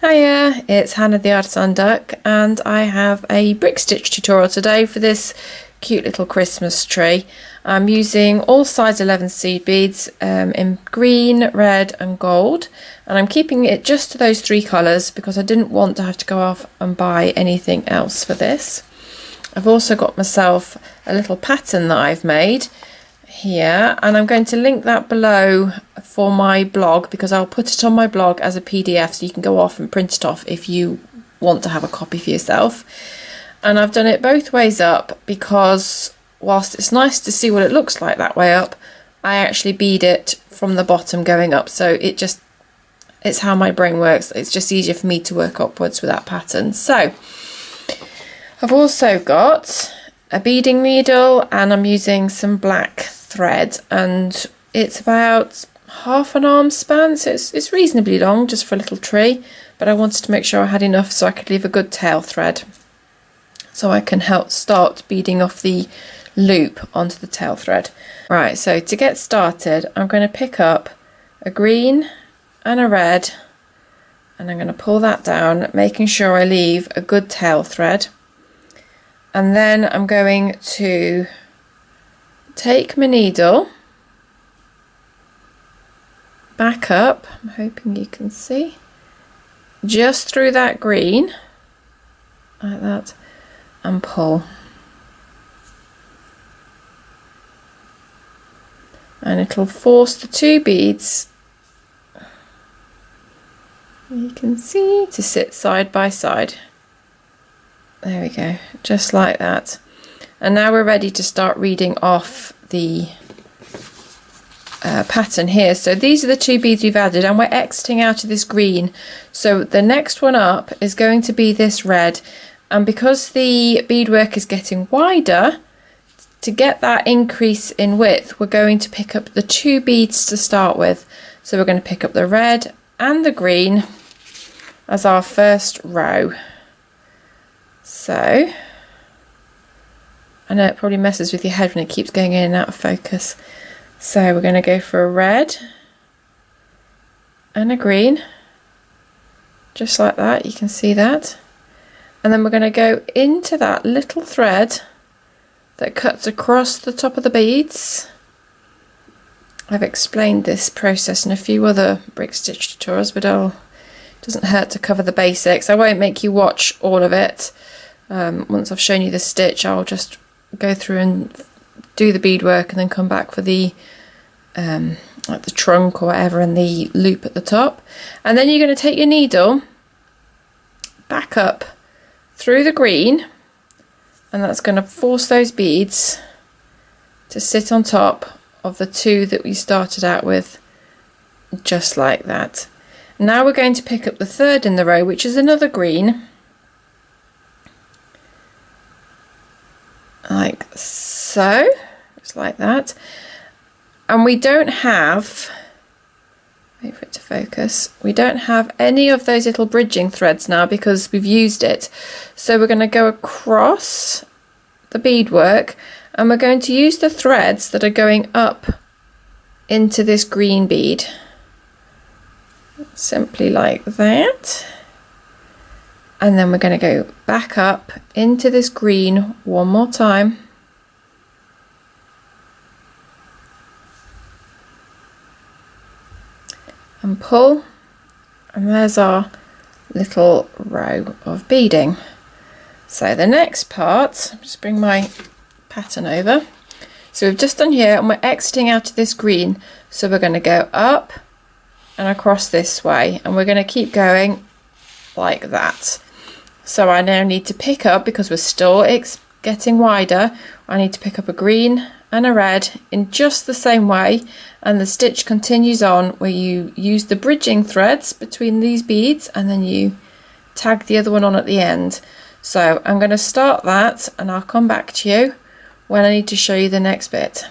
Hiya, it's Hannah the Artisan Duck, and I have a brick stitch tutorial today for this cute little Christmas tree. I'm using all size 11 seed beads in green, red and gold, and I'm keeping it just to those three colours because I didn't want to have to go off and buy anything else for this. I've also got myself a little pattern that I've made here, and I'm going to link that below for my blog because I'll put it on my blog as a PDF so you can go off and print it off if you want to have a copy for yourself. And I've done it both ways up because whilst it's nice to see what it looks like that way up, I actually bead it from the bottom going up, so it's how my brain works. It's just easier for me to work upwards with that pattern. So I've also got a beading needle and I'm using some black thread, and it's about half an arm span, so it's reasonably long just for a little tree, but I wanted to make sure I had enough so I could leave a good tail thread so I can help start beading off the loop onto the tail thread. Right, so to get started I'm going to pick up a green and a red and I'm going to pull that down, making sure I leave a good tail thread. And then I'm going to take my needle back up, I'm hoping you can see, just through that green, like that, and pull. And it'll force the two beads, you can see, to sit side by side. There we go, just like that. And now we're ready to start reading off the pattern here. So these are the two beads we've added and we're exiting out of this green. So the next one up is going to be this red. And because the beadwork is getting wider, to get that increase in width, we're going to pick up the two beads to start with. So we're going to pick up the red and the green as our first row. So I know it probably messes with your head when it keeps going in and out of focus. So we're going to go for a red and a green, just like that, you can see that. And then we're going to go into that little thread that cuts across the top of the beads. I've explained this process in a few other brick stitch tutorials, but it doesn't hurt to cover the basics. I won't make you watch all of it. Once I've shown you the stitch, I'll just go through and do the beadwork and then come back for the like the trunk or whatever and the loop at the top. And then you're going to take your needle back up through the green, and that's going to force those beads to sit on top of the two that we started out with, just like that. Now we're going to pick up the third in the row, which is another green, like so, just like that. And we don't have, wait for it to focus, we don't have any of those little bridging threads now because we've used it. So we're going to go across the beadwork and we're going to use the threads that are going up into this green bead, simply like that. And then we're going to go back up into this green one more time. And pull. And there's our little row of beading. So the next part, just bring my pattern over. So we've just done here and we're exiting out of this green. So we're going to go up and across this way. And we're going to keep going like that. So I now need to pick up, because we're still getting wider, I need to pick up a green and a red in just the same way, and the stitch continues on where you use the bridging threads between these beads and then you tag the other one on at the end. So I'm going to start that and I'll come back to you when I need to show you the next bit.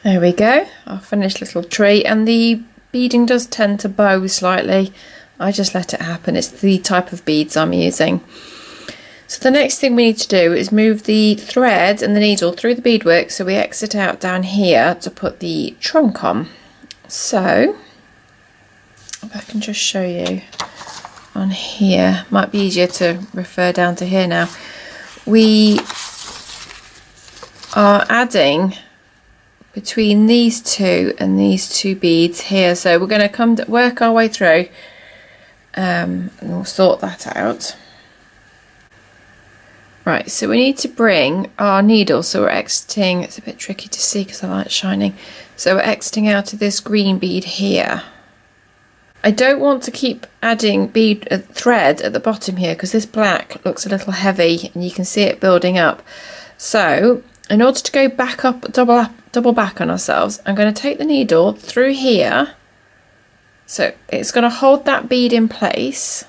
There we go, our finished little tree, and the beading does tend to bow slightly. I just let it happen, it's the type of beads I'm using. So the next thing we need to do is move the thread and the needle through the beadwork, so we exit out down here to put the trunk on. So if I can just show you on here, might be easier to refer down to here now. We are adding between these two and these two beads here, so we're going to work our way through and we'll sort that out. Right, so we need to bring our needle, so we're exiting, it's a bit tricky to see because the light's shining, so we're exiting out of this green bead here. I don't want to keep adding thread at the bottom here because this black looks a little heavy and you can see it building up. So in order to go back up, double back on ourselves, I'm going to take the needle through here, so it's going to hold that bead in place,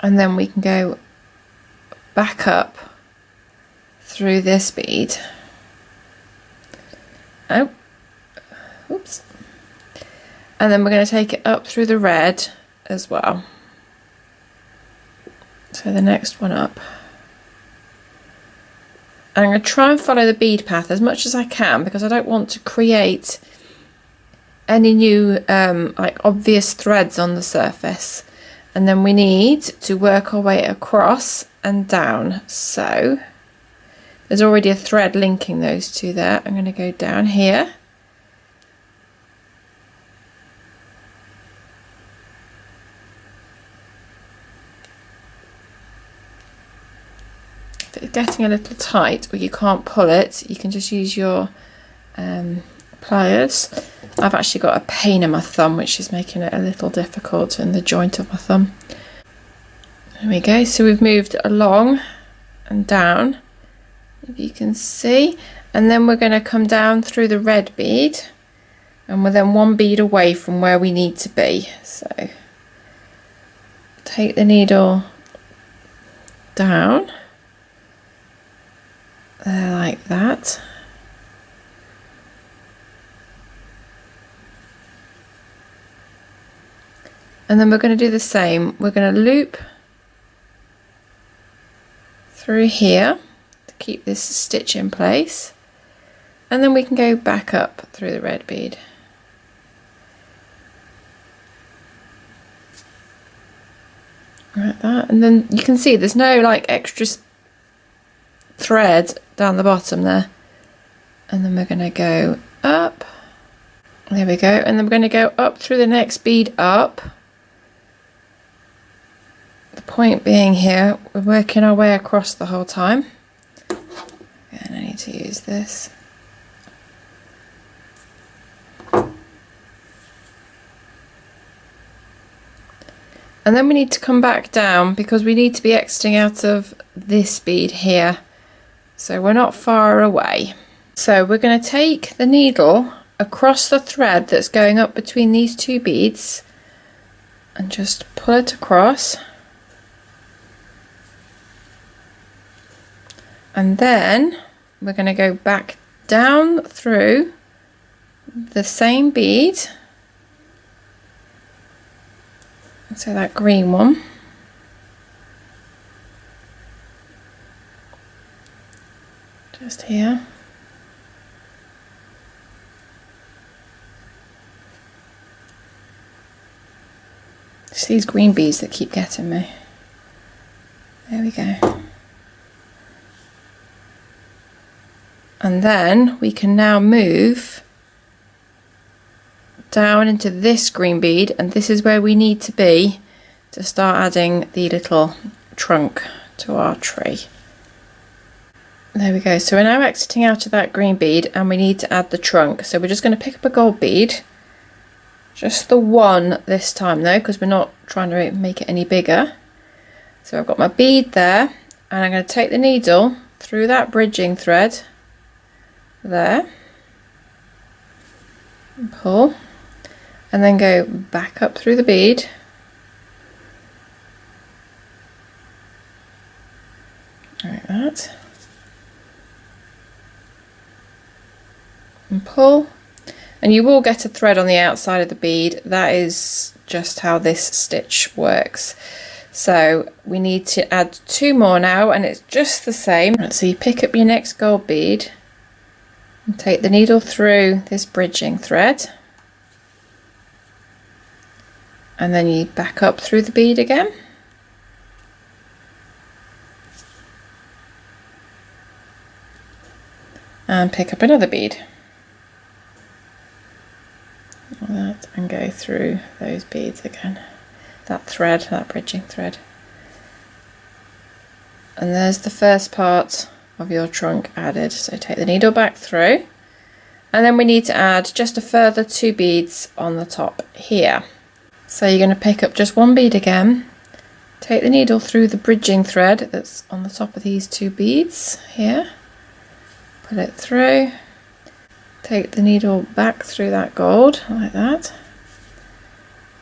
and then we can go back up through this bead. Oh, oops. And then we're going to take it up through the red as well. So the next one up. And I'm going to try and follow the bead path as much as I can because I don't want to create any new like obvious threads on the surface. And then we need to work our way across and down. So there's already a thread linking those two there. I'm going to go down here. If it's getting a little tight or you can't pull it, you can just use your pliers. I've actually got a pain in my thumb which is making it a little difficult in the joint of my thumb. There we go, so we've moved along and down, if you can see, and then we're going to come down through the red bead and we're then one bead away from where we need to be. So take the needle down there like that. And then we're going to do the same. We're going to loop through here to keep this stitch in place. And then we can go back up through the red bead. Like that. And then you can see there's no like extra thread down the bottom there. And then we're going to go up. There we go. And then we're going to go up through the next bead up. The point being here, we're working our way across the whole time. And I need to use this. And then we need to come back down because we need to be exiting out of this bead here. So we're not far away. So we're going to take the needle across the thread that's going up between these two beads and just pull it across. And then we're going to go back down through the same bead, so that green one, just here. It's these green beads that keep getting me. There we go. And then we can now move down into this green bead, and this is where we need to be to start adding the little trunk to our tree. There we go. So we're now exiting out of that green bead and we need to add the trunk. So we're just going to pick up a gold bead, just the one this time though, because we're not trying to make it any bigger. So I've got my bead there and I'm going to take the needle through that bridging thread there and pull, and then go back up through the bead like that, and pull, and you will get a thread on the outside of the bead. That is just how this stitch works. So we need to add 2 more now, and it's just the same. So you pick up your next gold bead and take the needle through this bridging thread, and then you back up through the bead again. And pick up another bead. Like that, and go through those beads again. That thread, that bridging thread. And there's the first part of your trunk added. So take the needle back through, and then we need to add just a further 2 beads on the top here. So you're going to pick up just 1 bead again, take the needle through the bridging thread that's on the top of these 2 beads here, pull it through, take the needle back through that gold like that,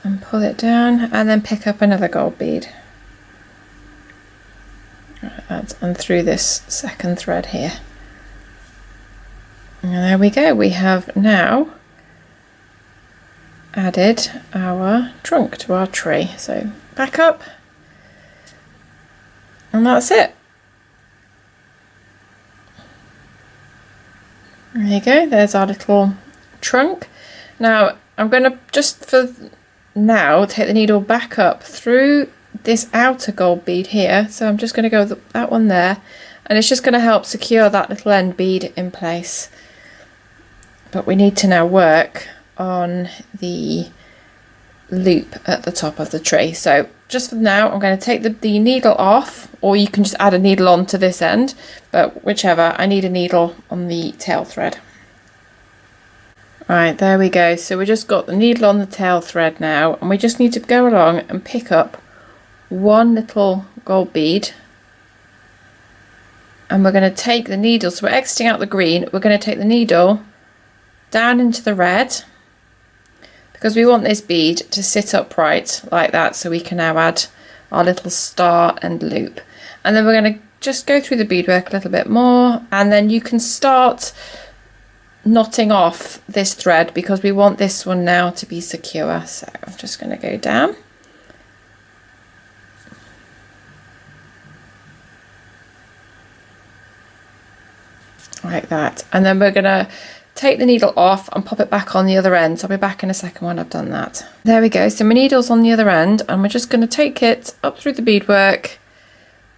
and pull it down, and then pick up another gold bead like that, and through this second thread here. And there we go, we have now added our trunk to our tree. So back up, and that's it. There you go, there's our little trunk. Now I'm going to, just for now, take the needle back up through this outer gold bead here. So I'm just going to go with that one there, and it's just going to help secure that little end bead in place. But we need to now work on the loop at the top of the tree. So just for now, I'm going to take the needle off, or you can just add a needle on to this end, but whichever. I need a needle on the tail thread. Right, there we go. So we just got the needle on the tail thread now, and we just need to go along and pick up 1 little gold bead, and we're going to take the needle, so we're exiting out the green, we're going to take the needle down into the red, because we want this bead to sit upright like that, so we can now add our little star and loop. And then we're going to just go through the beadwork a little bit more, and then you can start knotting off this thread, because we want this one now to be secure. So I'm just going to go down. Like that, and then we're going to take the needle off and pop it back on the other end. So I'll be back in a second when I've done that. There we go, so my needle's on the other end, and we're just going to take it up through the beadwork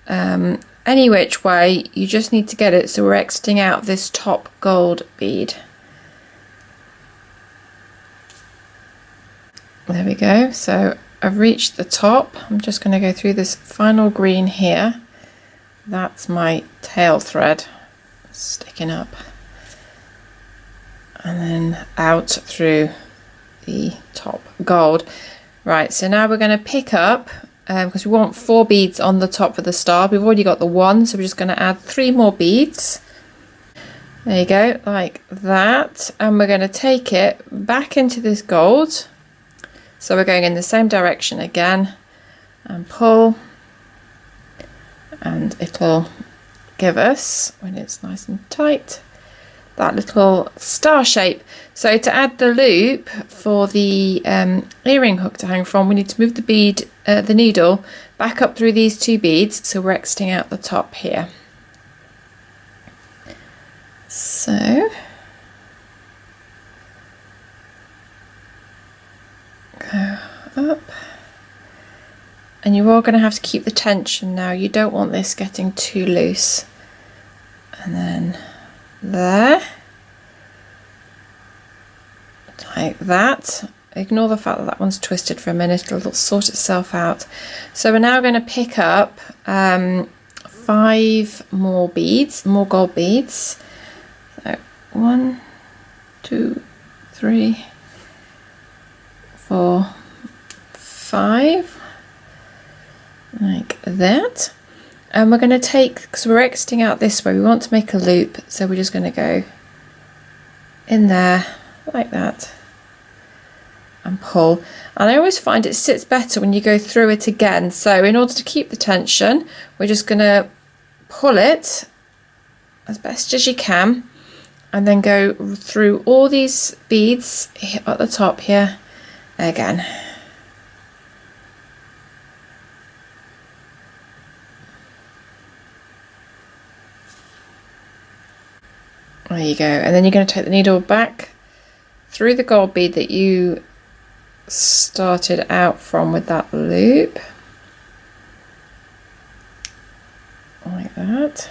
any which way. You just need to get it so we're exiting out of this top gold bead. There we go, so I've reached the top. I'm just going to go through this final green here. That's my tail thread sticking up, and then out through the top gold. Right, so now we're going to pick up, because we want 4 beads on the top of the star. We've already got the 1, so we're just going to add 3 more beads. There you go, like that, and we're going to take it back into this gold. So we're going in the same direction again, and pull, and it'll give us, when it's nice and tight, that little star shape. So to add the loop for the earring hook to hang from, we need to move the bead, the needle back up through these 2 beads, so we're exiting out the top here. So go up, and you are going to have to keep the tension now. You don't want this getting too loose. And then there, like that. Ignore the fact that that one's twisted for a minute, it'll sort itself out. So we're now going to pick up 5 more beads, more gold beads. So 1, 2, 3, 4, 5, like that. And we're going to take, because we're exiting out this way, we want to make a loop, so we're just going to go in there like that and pull. And I always find it sits better when you go through it again. So in order to keep the tension, we're just going to pull it as best as you can, and then go through all these beads at the top here again. There you go, and then you're going to take the needle back through the gold bead that you started out from with that loop, like that,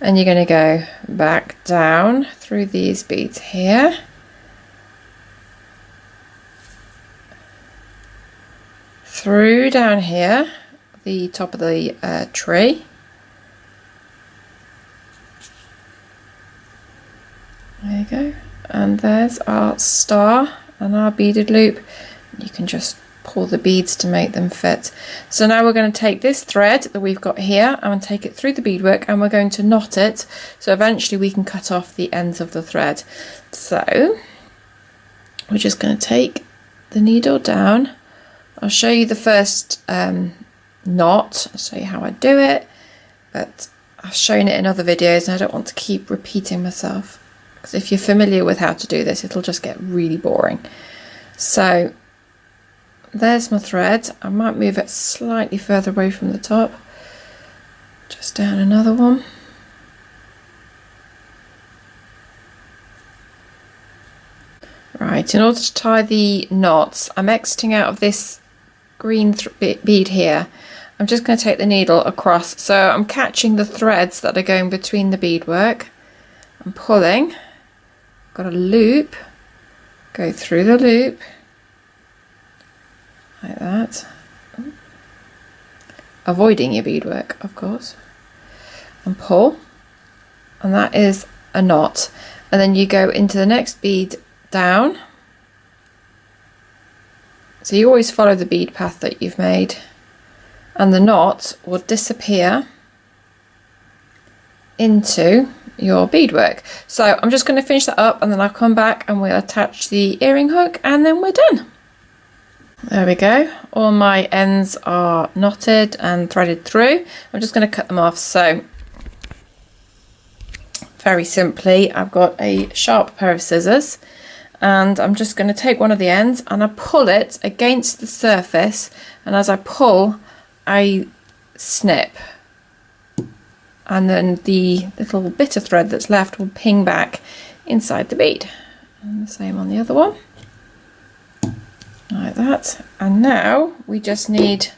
and you're going to go back down through these beads here, through down here, the top of the tree. There you go, and there's our star and our beaded loop. You can just pull the beads to make them fit. So now we're going to take this thread that we've got here and take it through the beadwork, and we're going to knot it so eventually we can cut off the ends of the thread. So we're just going to take the needle down. I'll show you the first knot. I'll show you how I do it, but I've shown it in other videos and I don't want to keep repeating myself. If you're familiar with how to do this, it'll just get really boring. So there's my thread. I might move it slightly further away from the top. Just down another one. Right, in order to tie the knots, I'm exiting out of this green bead here. I'm just going to take the needle across. So I'm catching the threads that are going between the beadwork. I'm pulling. Got a loop, go through the loop like that, avoiding your beadwork of course, and pull, and that is a knot. And then you go into the next bead down, so you always follow the bead path that you've made, and the knot will disappear into your beadwork. So I'm just going to finish that up, and then I'll come back and we'll attach the earring hook, and then we're done. There we go, all my ends are knotted and threaded through. I'm just going to cut them off. So very simply, I've got a sharp pair of scissors, and I'm just going to take one of the ends and I pull it against the surface, and as I pull I snip, and then the little bit of thread that's left will ping back inside the bead. And the same on the other one, like that. And now we just need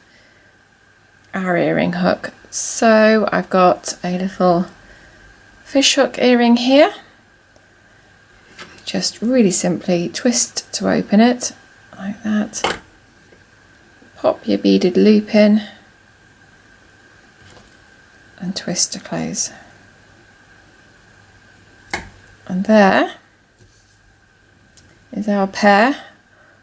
our earring hook. So I've got a little fish hook earring here. Just really simply twist to open it, like that. Pop your beaded loop in, and twist to close. And there is our pair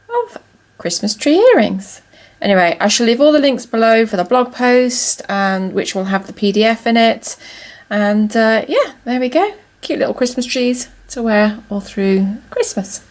of Christmas tree earrings. Anyway, I shall leave all the links below for the blog post, and which will have the PDF in it. And yeah, there we go. Cute little Christmas trees to wear all through Christmas.